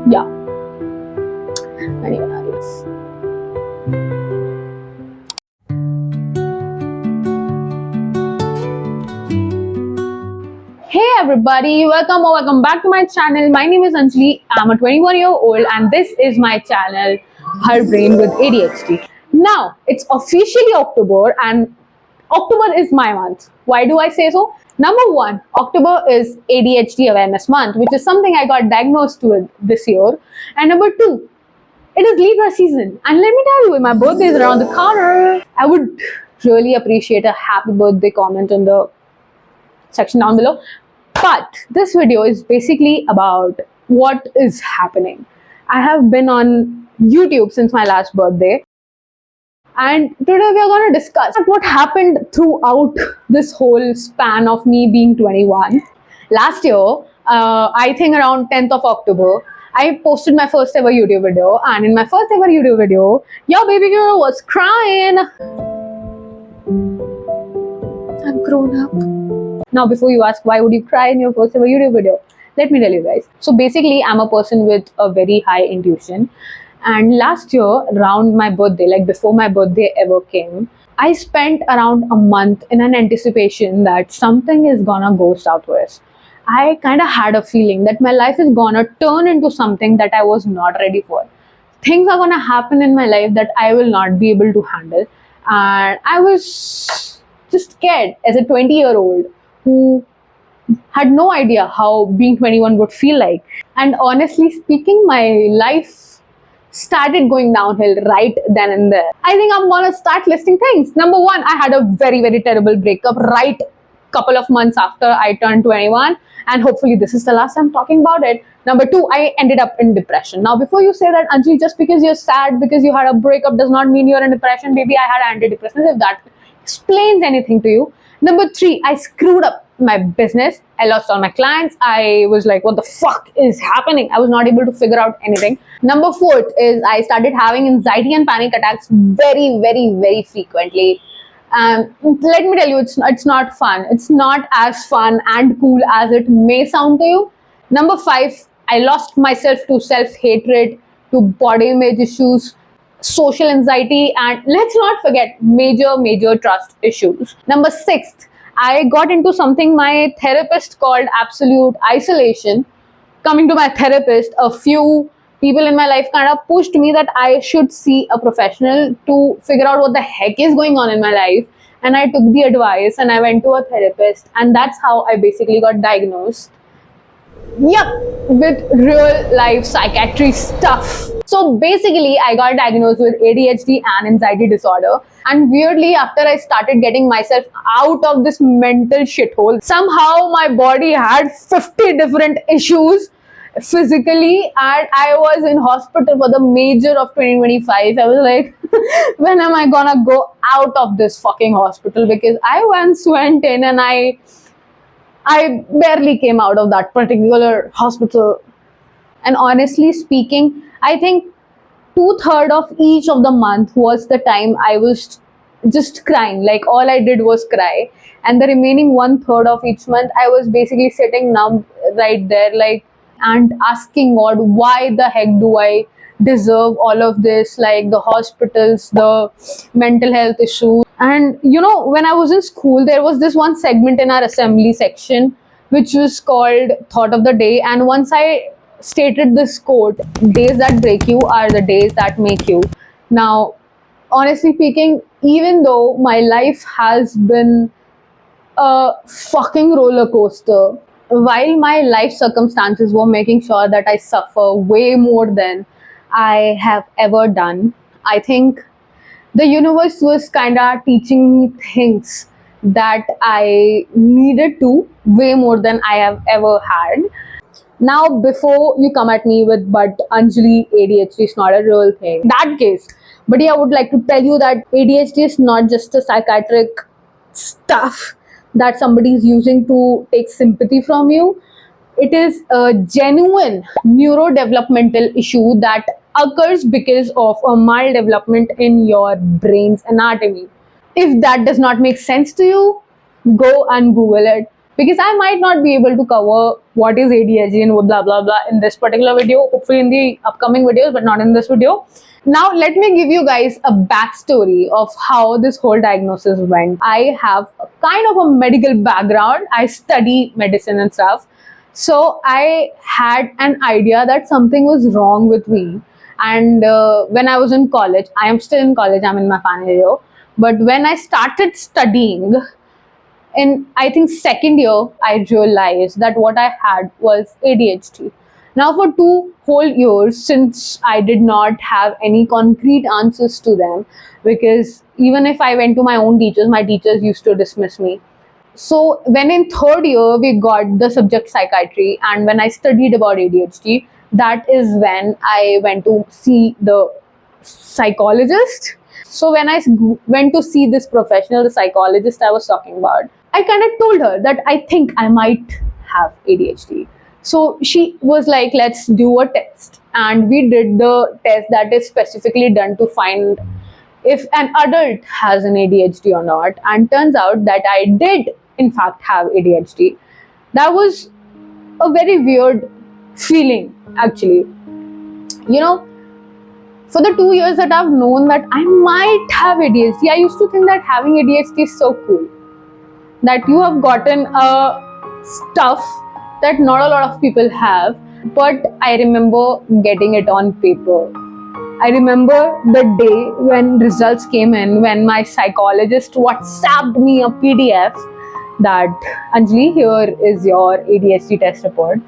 Yeah. Anyways. Hey everybody, welcome or welcome back to my channel. My name is Anjali. I'm a 21-year-old and this is my channel, Her Brain with ADHD. Now, it's officially October and October is my month. Why do I say so? Number one, October is ADHD Awareness Month, which is something I got diagnosed with this year. And number two, it is Libra season. And let me tell you, my birthday is around the corner. I would really appreciate a happy birthday comment in the section down below. But this video is basically about what is happening. I have been on YouTube since my last birthday. And today we are going to discuss what happened throughout this whole span of me being 21. Last year, I think around 10th of October, I posted my first ever YouTube video. And in my first ever YouTube video, your baby girl was crying. I'm grown up. Now, before you ask why would you cry in your first ever YouTube video, let me tell you guys. So basically, I'm a person with a very high intuition. And last year, around my birthday, like before my birthday ever came, I spent around a month in an anticipation that something is gonna go southwest. I kind of had a feeling that my life is gonna turn into something that I was not ready for. Things are gonna happen in my life that I will not be able to handle. And I was just scared as a 20-year-old who had no idea how being 21 would feel like. And honestly speaking, my life started going downhill right then and there. I think I'm gonna start listing things. Number one, I had a very, very terrible breakup right couple of months after I turned 21, and hopefully this is the last time talking about it. Number two, I ended up in depression. Now, before you say that, Anjali, just because you're sad because you had a breakup does not mean you're in depression. Baby, I had antidepressants, if that explains anything to you. Number three, I screwed up my business. I lost all my clients. I was like, what the fuck is happening? I was not able to figure out anything. Number four is I started having anxiety and panic attacks very, very, very frequently. Let me tell you, it's not fun. It's not as fun and cool as it may sound to you. Number five, I lost myself to self-hatred, to body image issues, social anxiety, and let's not forget major trust issues. Number six, I got into something my therapist called absolute isolation. Coming to my therapist, a few people in my life kind of pushed me that I should see a professional to figure out what the heck is going on in my life. And I took the advice and I went to a therapist, and that's how I basically got diagnosed. Yep, with real life psychiatry stuff. So basically, I got diagnosed with ADHD and anxiety disorder. And weirdly, after I started getting myself out of this mental shithole, somehow my body had 50 different issues physically, and I was in hospital for the major of 2025. I was like, when am I gonna go out of this fucking hospital? Because I once went in and I barely came out of that particular hospital. And honestly speaking, I think 2/3 of each of the month was the time I was just crying. Like all I did was cry. And the remaining 1/3 of each month, I was basically sitting numb right there, like, and asking God, why the heck do I deserve all of this? Like the hospitals, the mental health issues. And you know, when I was in school, there was this one segment in our assembly section which was called Thought of the Day. And once I stated this quote, days that break you are the days that make you. Now, honestly speaking, even though my life has been a fucking roller coaster, while my life circumstances were making sure that I suffer way more than I have ever done, I think the universe was kind of teaching me things that I needed to way more than I have ever had. Now, before you come at me with, but Anjali, ADHD is not a real thing, that case. But yeah, I would like to tell you that ADHD is not just a psychiatric stuff that somebody is using to take sympathy from you. It is a genuine neurodevelopmental issue that occurs because of a mild development in your brain's anatomy. If that does not make sense to you, go and Google it. because I might not be able to cover what is ADHD and blah blah blah in this particular video, hopefully in the upcoming videos, but not in this video. Now let me give you guys a backstory of how this whole diagnosis went. I have a kind of a medical background. I study medicine and stuff. So I had an idea that something was wrong with me. And when I was in college, I am still in college, I'm in my final year. But when I started studying, in I think second year, I realized that what I had was ADHD. Now, for 2 whole years, since I did not have any concrete answers to them, because even if I went to my own teachers, my teachers used to dismiss me. So, when in third year we got the subject psychiatry, and when I studied about ADHD, that is when I went to see the psychologist. So when I went to see this professional, the psychologist I was talking about, I kind of told her that I think I might have ADHD. So she was like, let's do a test. And we did the test that is specifically done to find if an adult has an ADHD or not. And turns out that I did, in fact, have ADHD. That was a very weird feeling, actually. You know, for the 2 years that I've known that I might have ADHD, I used to think that having ADHD is so cool. That you have gotten a stuff that not a lot of people have. But I remember getting it on paper. I remember the day when results came in, when my psychologist WhatsApped me a PDF that, Anjali, here is your ADHD test report.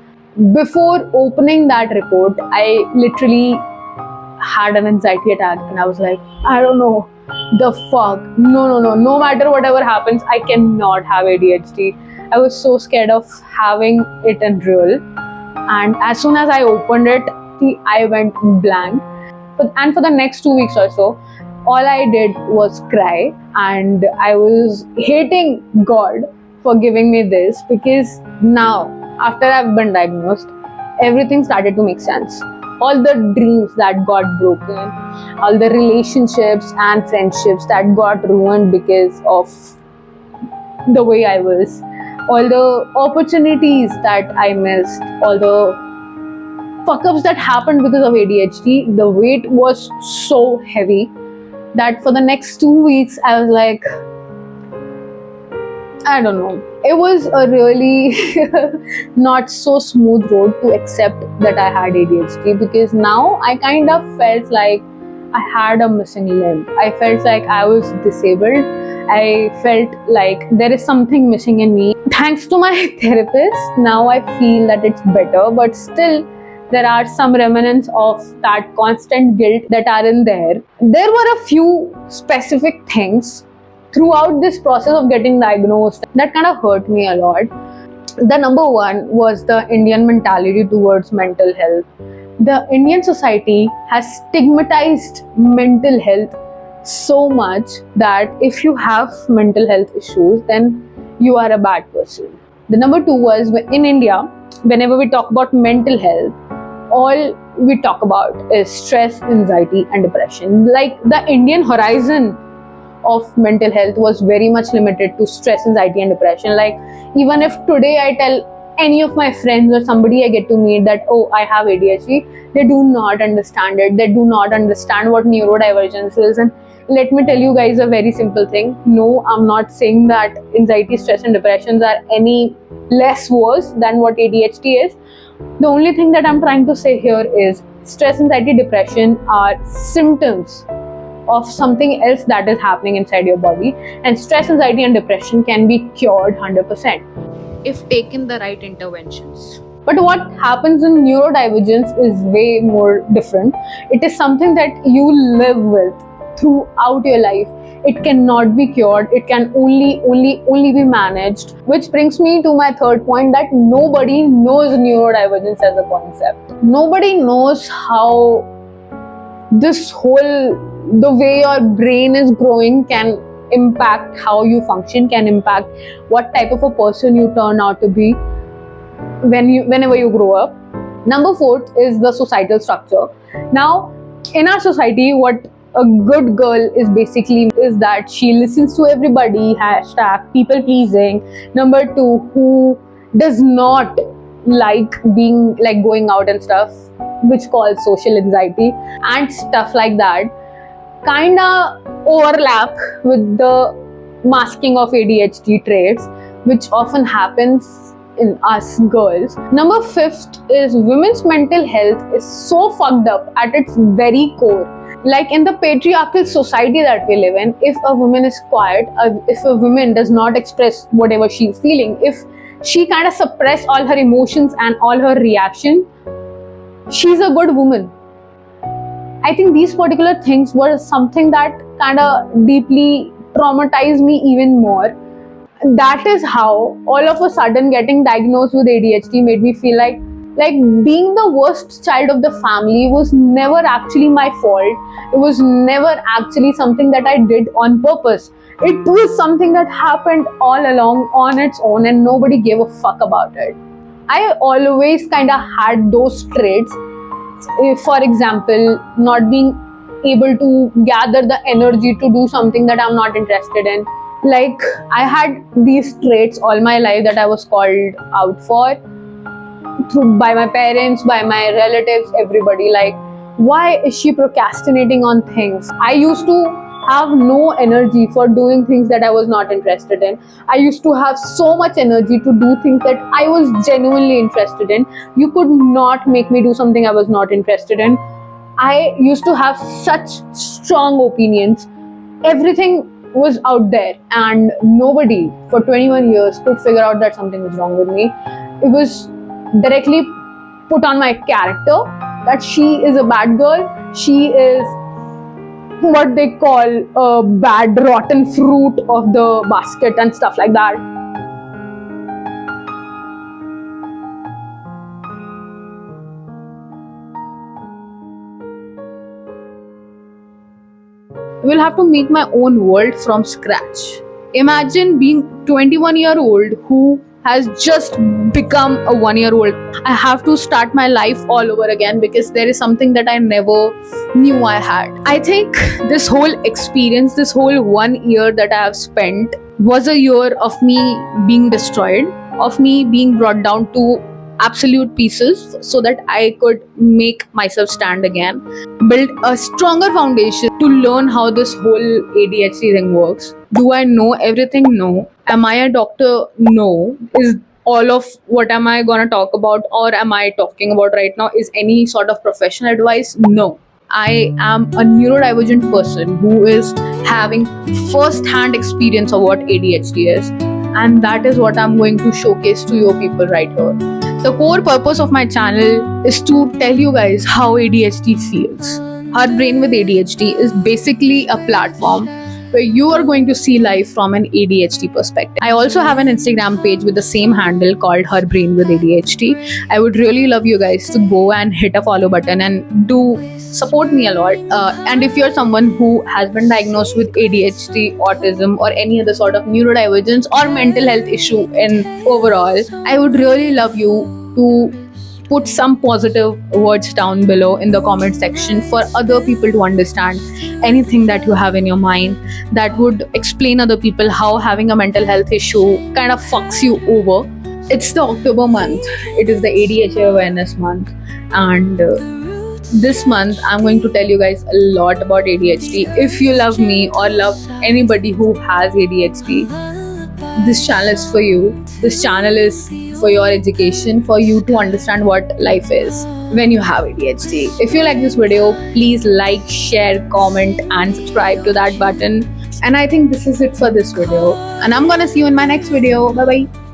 Before opening that report, I literally had an anxiety attack and I was like, I don't know, the fuck, no matter whatever happens, I cannot have ADHD. I was so scared of having it in real, and as soon as I opened it, I went blank. And for the next 2 weeks or so, all I did was cry, and I was hating God for giving me this, because now, after I've been diagnosed, everything started to make sense. All the dreams that got broken, all the relationships and friendships that got ruined because of the way I was, all the opportunities that I missed, all the fuck ups that happened because of ADHD, the weight was so heavy that for the next 2 weeks I was like, I don't know. It was a really not so smooth road to accept that I had ADHD, because now I kind of felt like I had a missing limb. I felt like I was disabled. I felt like there is something missing in me. Thanks to my therapist, now I feel that it's better, but still there are some remnants of that constant guilt that are in there. There were a few specific things throughout this process of getting diagnosed that kind of hurt me a lot. The number one was the Indian mentality towards mental health. The Indian society has stigmatized mental health so much that if you have mental health issues, then you are a bad person. The number two was, in India, whenever we talk about mental health, all we talk about is stress, anxiety, and depression. Like, the Indian horizon of mental health was very much limited to stress, anxiety, and depression. Like, even if today I tell any of my friends or somebody I get to meet that, oh, I have ADHD, they do not understand it. They do not understand what neurodivergence is. And let me tell you guys a very simple thing. No, I'm not saying that anxiety, stress, and depressions are any less worse than what ADHD is. The only thing that I'm trying to say here is stress, anxiety, depression are symptoms of something else that is happening inside your body, and stress, anxiety, and depression can be cured 100% if taken the right interventions. But what happens in neurodivergence is way more different. It is something that you live with throughout your life. It cannot be cured. It can only be managed. Which brings me to my third point, that nobody knows neurodivergence as a concept. Nobody knows how this whole, the way your brain is growing can impact how you function, can impact what type of a person you turn out to be whenever you grow up. Number fourth is the societal structure. Now, in our society, what a good girl is that she listens to everybody, hashtag people pleasing. Number two, who does not like being like going out and stuff, which calls social anxiety and stuff like that, kinda overlap with the masking of ADHD traits, which often happens in us girls. Number fifth is women's mental health is so fucked up at its very core. Like in the patriarchal society that we live in, if a woman is quiet, if a woman does not express whatever she's feeling, if she kind of suppress all her emotions and all her reaction, she's a good woman. I think these particular things were something that kind of deeply traumatized me even more. That is how all of a sudden getting diagnosed with ADHD made me feel like being the worst child of the family was never actually my fault. It was never actually something that I did on purpose. It was something that happened all along on its own and nobody gave a fuck about it. I always kind of had those traits. If, for example, not being able to gather the energy to do something that I'm not interested in. Like, I had these traits all my life that I was called out for by my parents, by my relatives, everybody. Like, why is she procrastinating on things? I used to have no energy for doing things that I was not interested in. I used to have so much energy to do things that I was genuinely interested in. You could not make me do something I was not interested in. I used to have such strong opinions. Everything was out there and nobody for 21 years could figure out that something was wrong with me. It was directly put on my character that she is a bad girl. She is what they call a bad rotten fruit of the basket and stuff like that. Will have to make my own world from scratch. Imagine being 21-year-old who has just become a 1-year-old. I have to start my life all over again because there is something that I never knew I had. I think this whole experience, this whole 1 year that I have spent was a year of me being destroyed, of me being brought down to absolute pieces so that I could make myself stand again, build a stronger foundation to learn how this whole ADHD thing works. Do I know everything? No. Am I a doctor? No. Is all of what am I gonna talk about or am I talking about right now is any sort of professional advice? No. I am a neurodivergent person who is having first-hand experience of what ADHD is, and that is what I'm going to showcase to your people right here. The core purpose of my channel is to tell you guys how ADHD feels. Her Brain with ADHD is basically a platform where you are going to see life from an ADHD perspective. I also have an Instagram page with the same handle called Her Brain with ADHD. I would really love you guys to go and hit a follow button and do support me a lot. And if you're someone who has been diagnosed with ADHD, autism, or any other sort of neurodivergence or mental health issue in overall, I would really love you to put some positive words down below in the comment section for other people to understand anything that you have in your mind that would explain other people how having a mental health issue kind of fucks you over. It's the October month. It is the ADHD awareness month, and this month I'm going to tell you guys a lot about ADHD. If you love me or love anybody who has ADHD, this channel is for you. This channel is for your education, for you to understand what life is when you have ADHD. If you like this video, please like, share, comment and subscribe to that button. And I think this is it for this video. And I'm gonna see you in my next video. Bye bye.